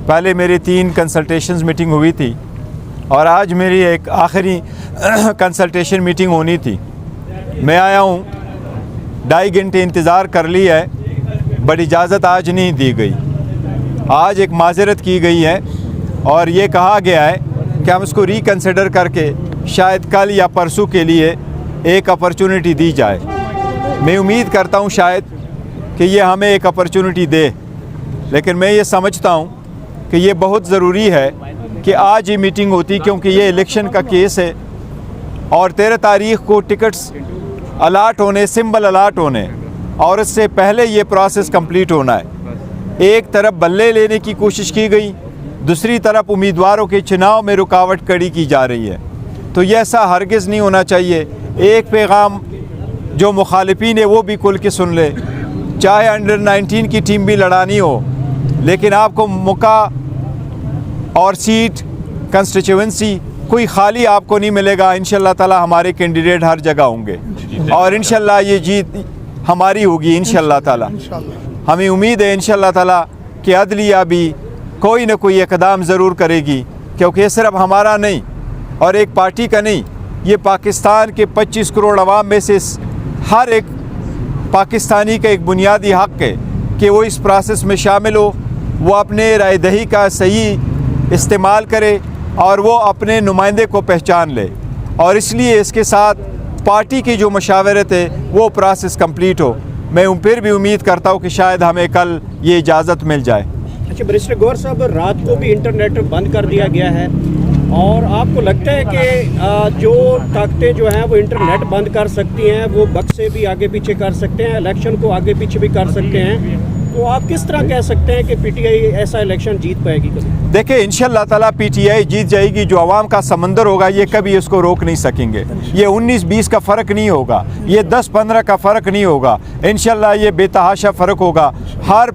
پہلے میری 3 consultations meeting ہوئی تھی اور آج میری ایک آخری کنسلٹیشن میٹنگ ہونی تھی. میں آیا ہوں, 2.5 گھنٹے انتظار کر لی ہے, بٹ اجازت آج نہیں دی گئی. آج ایک معذرت کی گئی ہے اور یہ کہا گیا ہے کہ ہم اس کو ریکنسیڈر کر کے شاید کل یا پرسوں کے لیے ایک اپرچونٹی دی جائے. میں امید کرتا ہوں شاید کہ یہ ہمیں ایک اپرچونٹی دے, لیکن میں یہ سمجھتا ہوں کہ یہ بہت ضروری ہے کہ آج ہی میٹنگ ہوتی, کیونکہ یہ الیکشن کا کیس ہے اور 13 تاریخ کو ٹکٹس الاٹ ہونے, سمبل الاٹ ہونے, اور اس سے پہلے یہ پروسیس کمپلیٹ ہونا ہے. ایک طرف بلے لینے کی کوشش کی گئی, دوسری طرف امیدواروں کے چناؤ میں رکاوٹ کھڑی کی جا رہی ہے. تو یہ ایسا ہرگز نہیں ہونا چاہیے. ایک پیغام جو مخالفین ہے وہ بھی کھل کے سن لے, چاہے انڈر 19 کی ٹیم بھی لڑانی ہو, لیکن آپ کو موقع اور سیٹ کنسٹیچوئنسی کوئی خالی آپ کو نہیں ملے گا. انشاءاللہ تعالی ہمارے کینڈیڈیٹ ہر جگہ ہوں گے اور انشاءاللہ یہ جیت ہماری ہوگی انشاءاللہ تعالی. ہمیں امید ہے انشاءاللہ تعالی کہ عدلیہ بھی کوئی نہ کوئی اقدام ضرور کرے گی, کیونکہ یہ صرف ہمارا نہیں اور ایک پارٹی کا نہیں, یہ پاکستان کے 25 کروڑ عوام میں سے ہر ایک پاکستانی کا ایک بنیادی حق ہے کہ وہ اس پروسیس میں شامل ہو, وہ اپنے رائے دہی کا صحیح استعمال کرے اور وہ اپنے نمائندے کو پہچان لے. اور اس لیے اس کے ساتھ پارٹی کی جو مشاورت ہے وہ پروسیس کمپلیٹ ہو. میں پھر بھی امید کرتا ہوں کہ شاید ہمیں کل یہ اجازت مل جائے. اچھا بیرسٹر گوہر صاحب, رات کو بھی انٹرنیٹ بند کر دیا گیا ہے اور آپ کو لگتا ہے کہ جو طاقتیں جو ہیں وہ انٹرنیٹ بند کر سکتی ہیں, وہ بکسے بھی آگے پیچھے کر سکتے ہیں, الیکشن کو آگے پیچھے بھی کر سکتے ہیں, تو آپ کس طرح کہہ سکتے ہیں کہ پی ٹی آئی ایسا الیکشن جیت پائے گی؟ دیکھیں انشاءاللہ تعالیٰ پی ٹی آئی جیت جائے گی. جو عوام کا سمندر ہوگا یہ کبھی اس کو روک نہیں سکیں گے. یہ 19-20 کا فرق نہیں ہوگا, یہ 10-15 کا فرق نہیں ہوگا, انشاءاللہ یہ بے تحاشا فرق ہوگا. ہر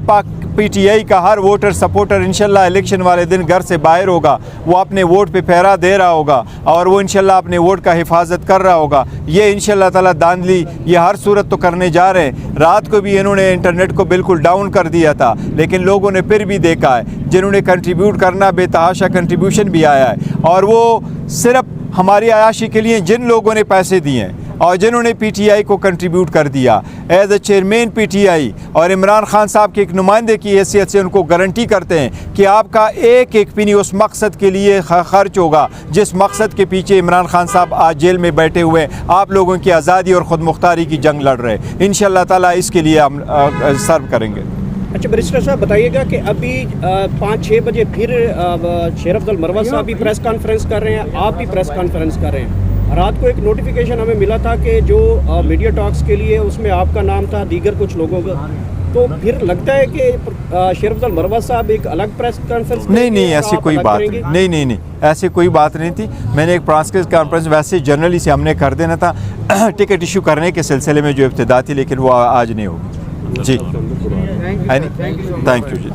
پی ٹی آئی کا ہر ووٹر سپورٹر انشاءاللہ الیکشن والے دن گھر سے باہر ہوگا, وہ اپنے ووٹ پہ پہرا دے رہا ہوگا اور وہ انشاءاللہ اپنے ووٹ کا حفاظت کر رہا ہوگا. یہ انشاءاللہ تعالیٰ داندلی یہ ہر صورت تو کرنے جا رہے ہیں. رات کو بھی انہوں نے انٹرنیٹ کو بالکل ڈاؤن کر دیا تھا, لیکن لوگوں نے پھر بھی دیکھا ہے, جنہوں نے کنٹریبیوٹ کرنا بے تحاشا کنٹریبیوشن بھی آیا ہے, اور وہ صرف ہماری عیاشی کے لیے جن لوگوں نے پیسے دیے ہیں اور جنہوں نے پی ٹی آئی کو کنٹریبیوٹ کر دیا as a chairman P T I اور عمران خان صاحب کے ایک نمائندے کی حیثیت سے ان کو گارنٹی کرتے ہیں کہ آپ کا ایک ایک پنی اس مقصد کے لیے خرچ ہوگا جس مقصد کے پیچھے عمران خان صاحب آج جیل میں بیٹھے ہوئے آپ لوگوں کی آزادی اور خود مختاری کی جنگ لڑ رہے ہیں. انشاءاللہ تعالیٰ اس کے لیے ہم سرو کریں گے. اچھا بیرسٹر صاحب بتائیے گا کہ ابھی 5-6 بجے پھر شیر افضل مروت صاحب بھی پریس کانفرنس کر رہے ہیں, آپ بھی پریس کانفرنس کر رہے ہیں. رات کو ایک نوٹیفیکیشن ہمیں ملا تھا کہ جو میڈیا ٹاکس کے لیے اس میں آپ کا نام تھا, دیگر کچھ لوگوں کا, تو پھر لگتا ہے کہ شیر افضل مروت صاحب ایک الگ پریس کانفرنس نہیں ایسی کوئی بات نہیں ایسی کوئی بات نہیں تھی. میں نے ایک پریس کانفرنس ویسے جنرلی سے ہم نے کر دینا تھا ٹکٹ ایشو کرنے کے سلسلے میں جو ابتدا تھی, لیکن وہ آج نہیں ہوگی. جی تھینک یو جی.